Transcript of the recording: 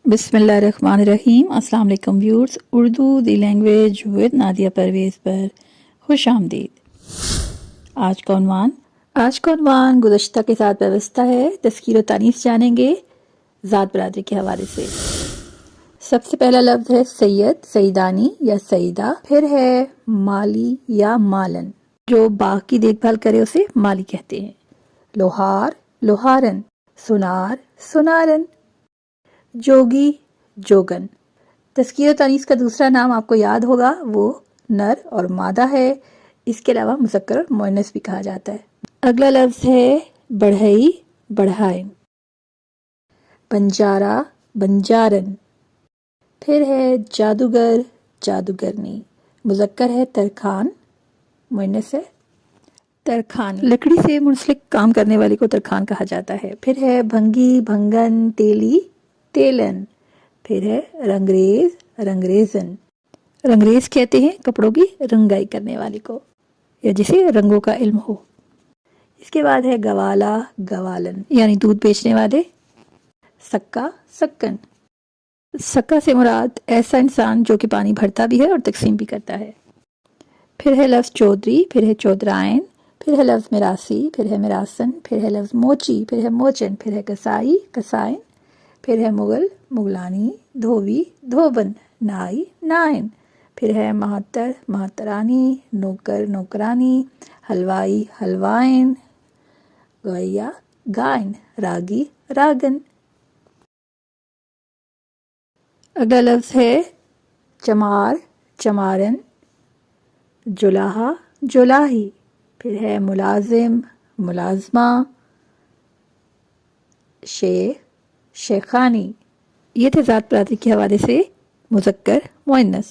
بسم اللہ الرحمن الرحیم۔ السلام علیکم viewers, Urdu the language with Nadia Parvez پر خوش آمدید۔ آج کا عنوان گزشتہ کے ساتھ وابستہ ہے۔ تذکیر و تانیث جانیں گے ذات برادری کے حوالے سے۔ سب سے پہلا لفظ ہے سید، سیدانی یا سیدہ، پھر ہے مالی یا مالن، جو باغ کی دیکھ بھال کرے اسے مالی کہتے ہیں۔ لوہار، لوہارن، سنار، سنارن، جوگی، جوگن۔ تذکیر و تانیث کا دوسرا نام آپ کو یاد ہوگا، وہ نر اور مادہ ہے۔ اس کے علاوہ مذکر اور مؤنث بھی کہا جاتا ہے۔ اگلا لفظ ہے بڑھئی، بڑھائن، بنجارہ، بنجارن، پھر ہے جادوگر، جادوگرنی، مذکر ہے ترکھان، مؤنث ہے ترکھان۔ لکڑی سے منسلک کام کرنے والے کو ترکھان کہا جاتا ہے۔ پھر ہے بھنگی، بھنگن، تیلی، تیلن، پھر ہے رنگریز، رنگریزن۔ رنگریز کہتے ہیں کپڑوں کی رنگائی کرنے والے کو یا جسے رنگوں کا علم ہو۔ اس کے بعد ہے گوالا، گوالن، یعنی دودھ بیچنے والے۔ سکا، سکن۔ سکا سے مراد ایسا انسان جو کہ پانی بھرتا بھی ہے اور تقسیم بھی کرتا ہے۔ پھر ہے لفظ چودھری، پھر ہے چودرائن، پھر ہے لفظ میراثی، پھر ہے میراسن، پھر ہے لفظ موچی، پھر ہے موچن، پھر ہے کسائی، کسائن، پھر ہے مغل، مغلانی، دھوبی، دھوبن، نائی، نائن، پھر ہے مہتر، مہترانی، نوکر، نوکرانی، حلوائی، حلوائن، گویا، گائن، راگی، راگن۔ اگلا لفظ ہے چمار، چمارن، جلاہا، جلاہی، پھر ہے ملازم، ملازمہ، شیخ، شیخانی۔ یہ تھے ذات برادری کے حوالے سے مذکر، مؤنث۔